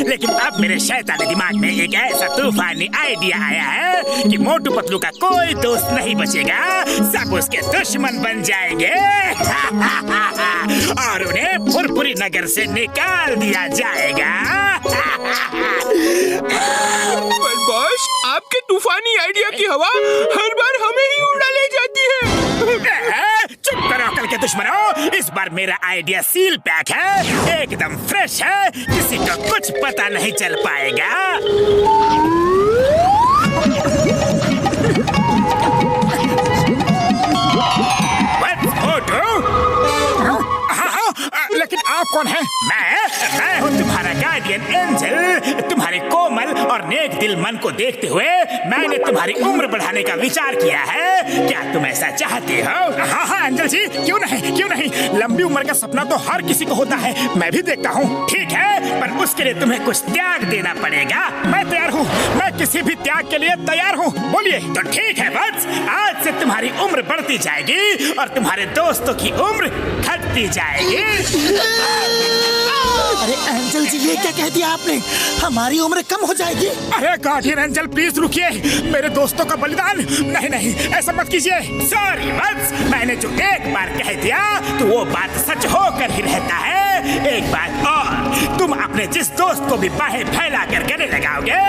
लेकिन अब मेरे शैतानी दिमाग में एक ऐसा तूफानी आइडिया आया है कि मोटू पतलू का कोई दोस्त नहीं बचेगा, सब उसके दुश्मन बन जाएंगे और उन्हें फुरफुरी नगर से निकाल दिया जाएगा। बॉस, आपके तूफानी आइडिया की हवा हर बार हमें ही उड़ा ले जाती है। चुप करो कल के दुश्मनों, इस बार मेरा आइडिया सील पैक है, एकदम फ्रेश है, किसी को कुछ पता नहीं चल पाएगा। लेकिन आप कौन हैं? मैं हूँ तुम्हारा गार्डियन एंजल। तुम्हारे कोमल और नेक दिल मन को देखते हुए मैंने तुम्हारी उम्र बढ़ाने का विचार किया है। क्या तुम ऐसा चाहते हो? हाँ एंजल जी, क्यों नहीं। लंबी उम्र का सपना तो हर किसी को होता है, मैं भी देखता हूँ। ठीक है, पर उसके लिए तुम्हें कुछ त्याग देना पड़ेगा। मैं तैयार हूँ, मैं किसी भी त्याग के लिए तैयार हूँ। बोलिए। तो ठीक है बस, आज से तुम्हारी उम्र बढ़ती जाएगी और तुम्हारे दोस्तों की उम्र घटती जाएगी। अरे एंजल जी, ये क्या कह दिया आपने? हमारी उम्र कम हो जाएगी? अरे गार्डियन एंजल प्लीज रुकिए, मेरे दोस्तों का बलिदान नहीं, ऐसा मत कीजिए। सॉरी बस, मैंने जो एक बार कह दिया तो वो बात सच होकर ही रहता है। एक बात और, तुम अपने जिस दोस्त को भी बाहें फैला कर गले लगाओगे,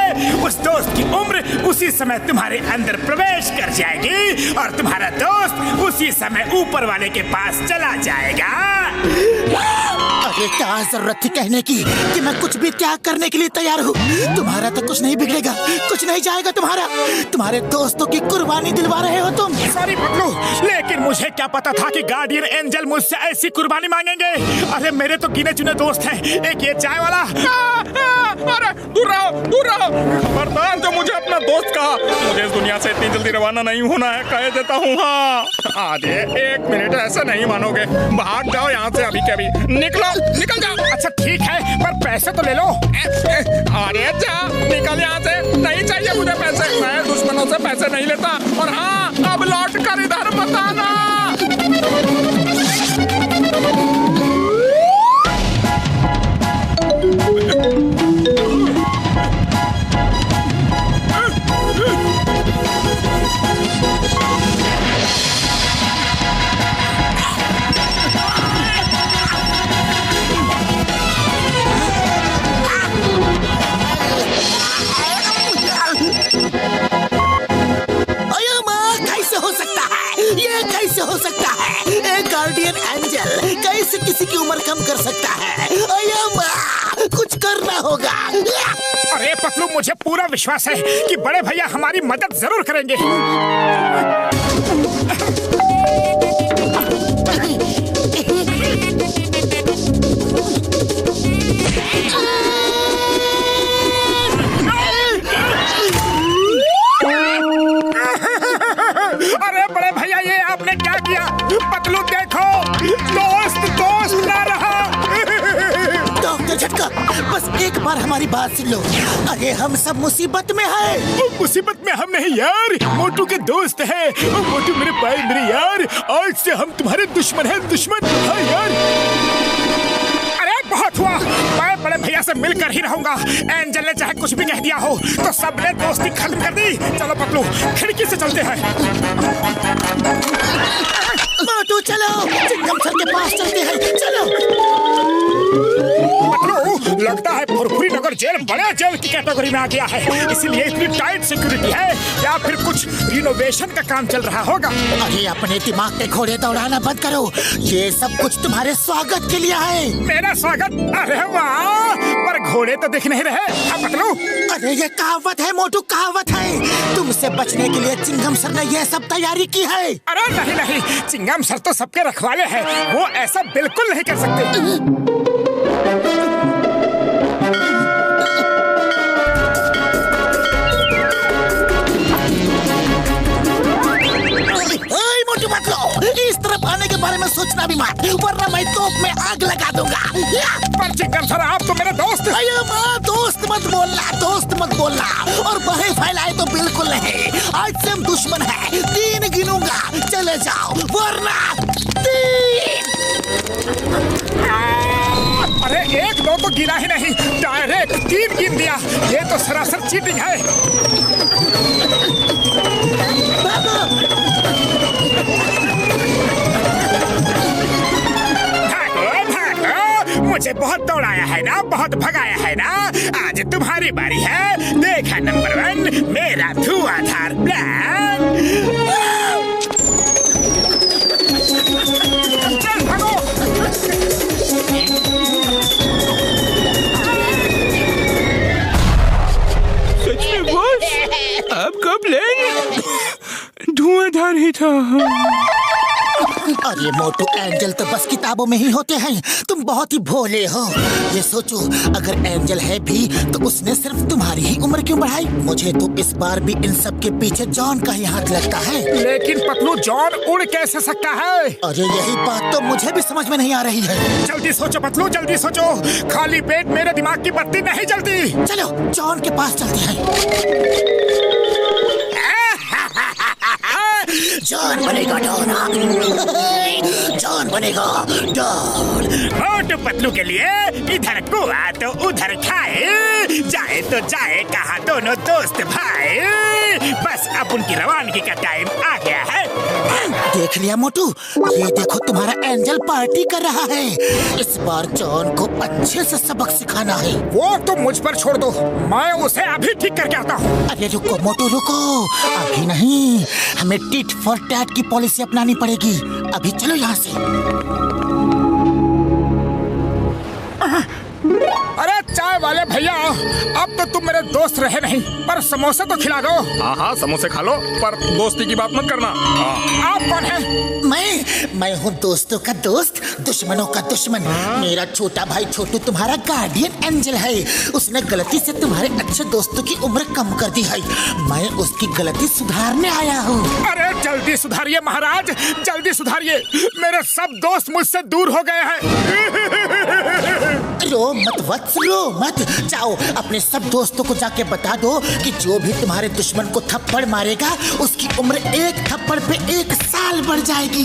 उस दोस्त की उम्र उसी समय तुम्हारे अंदर प्रवेश कर जाएगी और तुम्हारा दोस्त उसी समय ऊपर वाले के पास चला जाएगा। अरे क्या जरूरत थी कहने की कि मैं कुछ भी त्याग करने के लिए तैयार हूँ। तुम्हारा तो कुछ नहीं बिगड़ेगा, कुछ नहीं जाएगा तुम्हारे दोस्तों की कुर्बानी दिलवा रहे हो तुम। सॉरी पतलू, लेकिन मुझे क्या पता था कि गार्डियन एंजल मुझसे ऐसी कुर्बानी मांगेंगे। अरे मेरे तो गिने चुने दोस्त हैं, एक ये चाय वाला। अरे दूर रहो। खबरदार जो मुझे अपना दोस्त कहा, मुझे इस दुनिया से इतनी जल्दी रवाना नहीं होना है, कह देता हूँ। हाँ आधे 1 मिनट ऐसा नहीं मानोगे, भाग जाओ यहाँ से अभी के अभी, निकल जाओ। अच्छा ठीक है, पर पैसे तो ले लो। अरे जा, निकल यहाँ से, नहीं चाहिए मुझे पैसे, मैं दुश्मनों से पैसे नहीं लेता। और हाँ, अब लौट कर इधर मत आना। गार्डियन एंजल कैसे किसी की उम्र कम कर सकता है? कुछ करना होगा। अरे पतलू, मुझे पूरा विश्वास है कि बड़े भैया हमारी मदद जरूर करेंगे। अरे बड़े भैया, ये आपने क्या किया? पतलू देखो, दोस्त ना रहा। डॉक्टर झटका, बस एक बार हमारी बात सुन लो। अरे हम सब मुसीबत में हैं। मुसीबत में हम नहीं यार, मोटू के दोस्त हैं। मोटू मेरे भाई, मेरे यार, आज से हम तुम्हारे दुश्मन हैं, दुश्मन। हाँ यार, अरे बहुत हुआ, मैं बड़े भैया से मिलकर ही रहूंगा। एंजल ने चाहे कुछ भी कह दिया हो, तो सबने दोस्ती खत्म कर दी। चलो पतलू, खिड़की से चलते हैं। मोटू चलो, चिंगम सर के पास चलते हैं, चलो। पतलू, लगता है फुरफुरी नगर जेल बड़े जेल की कैटेगरी में आ गया है, इसीलिए इतनी टाइट सिक्योरिटी है। या फिर कुछ रिनोवेशन का काम चल रहा होगा। अरे अपने दिमाग के घोड़े दौड़ाना बंद करो, ये सब कुछ तुम्हारे स्वागत के लिए है। मेरा स्वागत? अरे वाह, पर घोड़े तो दिख नहीं रहे। पतलू, अरे ये कहावत है मोटू, कहावत है। तुमसे बचने के लिए चिंगम सर ने ये सब तैयारी की है। अरे नहीं, चिंगम सर तो सबके रखवाले हैं, वो ऐसा बिल्कुल नहीं कर सकते। मोटू मत लो, इस तरफ आने के बारे में सोचना भी मत, वरना मैं तोप में आग लगा दूंगा। पर चिंगम सर, आप तो मेरे दोस्त। दोस्त मत बोलना, और बाहें फैलाए तो बिल्कुल नहीं। आज से हम दुश्मन हैं, 3 गिनूंगा, चले जाओ, वरना 3। अरे 1 2 तो गिना ही नहीं, डायरेक्ट 3 गिन दिया। ये तो सरासर चीटिंग है। मुझे बहुत दौड़ाया है ना, बहुत भगाया है ना। आज तुम्हारी बारी है। देखा नंबर 1 मेरा धुआंधार प्लान। चल भागो। सच में बॉस, आपका प्लान धुआंधार ही था। अरे मोटू, एंजल तो बस किताबों में ही होते हैं। तुम बहुत ही भोले हो। ये सोचो, अगर एंजल है भी तो उसने सिर्फ तुम्हारी ही उम्र क्यों बढ़ाई? मुझे तो इस बार भी इन सब के पीछे जॉन का ही हाथ लगता है। लेकिन पतलू, जॉन उड़ कैसे सकता है? अरे यही बात तो मुझे भी समझ में नहीं आ रही है। जल्दी सोचो पतलू, जल्दी सोचो। खाली पेट मेरे दिमाग की बत्ती नहीं जलती। चलो जॉन के पास चलते हैं। जॉन बनेगा डॉन। जॉन बनेगा डॉन। मोटू पतलू के लिए इधर कुआ तो उधर खाए, जाए तो जाए कहाँ दोनों दोस्त भाई। बस अब उनकी रवानगी का टाइम आ गया है। देख लिया मोटू, ये देखो तुम्हारा एंजल पार्टी कर रहा है। इस बार जॉन को अच्छे से सबक सिखाना है। वो तो मुझ पर छोड़ दो, मैं उसे अभी ठीक करके आता हूँ। अरे रुको मोटू रुको, अभी नहीं। हमें टिट फॉर टैट की पॉलिसी अपनानी पड़ेगी। अभी चलो यहाँ से। अरे चाय वाले भैया, अब तो तुम मेरे दोस्त रहे नहीं, पर समोसे तो खिला दो। हाँ, समोसे खा लो, पर दोस्ती की बात मत करना। आप कौन है? मैं हूँ दोस्तों का दोस्त, दुश्मनों का दुश्मन। मेरा छोटा भाई छोटू तुम्हारा गार्डियन एंजल है। उसने गलती से तुम्हारे अच्छे दोस्तों की उम्र कम कर दी है। मैं उसकी गलती सुधारने आया हूँ। अरे जल्दी सुधारिए महाराज, जल्दी सुधारिए। मेरे सब दोस्त मुझसे दूर हो गए हैं। रो मत वत्स, रो मत। जाओ अपने सब दोस्तों को जाके बता दो कि जो भी तुम्हारे दुश्मन को थप्पड़ मारेगा उसकी उम्र 1 थप्पड़ पे 1 साल बढ़ जाएगी।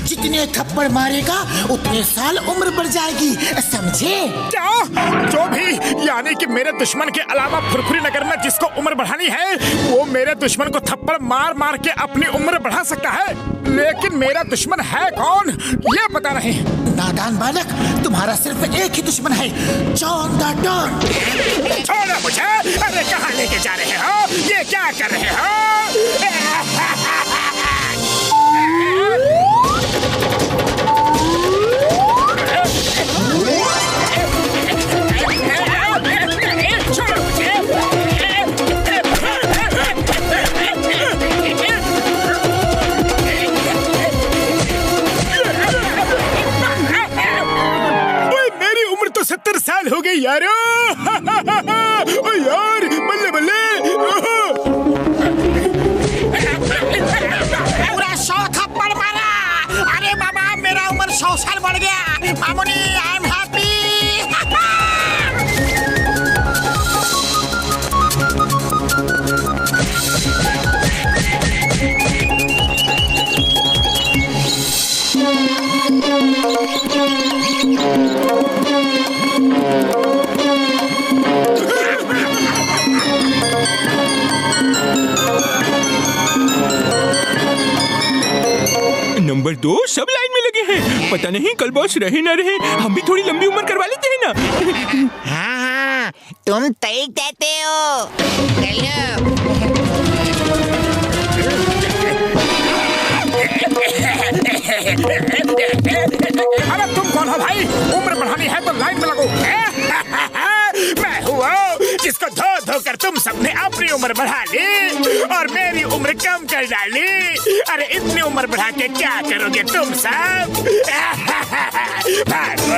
जितने थप्पड़ मारेगा उतने साल उम्र बढ़ जाएगी, समझे? क्या? जो भी, यानी कि मेरे दुश्मन के अलावा फुरफुरी नगर में जिसको उम्र बढ़ानी है वो मेरे दुश्मन को थप्पड़ मार मार के अपनी उम्र बढ़ा सकता है। लेकिन मेरा दुश्मन है कौन, ये पता नहीं। नादान बालक, तुम्हारा सिर्फ एक ही दुश्मन है, जॉन द डॉन। छोड़ो मुझे। अरे कहाँ लेके जा रहे हो? ये क्या कर रहे हो? छोड़ो मुझे। मेरी उम्र तो 70 साल हो गई यारो। ओ यार, बल्ले बल्ले। पूरा 100 थप्पड़ मारा। अरे बाबा, मेरा उम्र 100 साल बढ़ गया। Mamuni, I am happy. Number 2 सब लाइन में लगे हैं। पता नहीं कल बॉस रहे ना रहे, हम भी थोड़ी लंबी उम्र करवा लेते हैं ना। हाँ, तुम तय कहते हो। चलो। अरे तुम कौन हो भाई? उम्र बढ़ानी है तो लाइन में लगो। मैं हुआ जिसको धो धो कर तुम सबने अपनी उम्र बढ़ा ली और मेरी उम्र कम कर डाली। अरे इतनी उम्र बढ़ा के क्या करोगे तुम सब? भागो।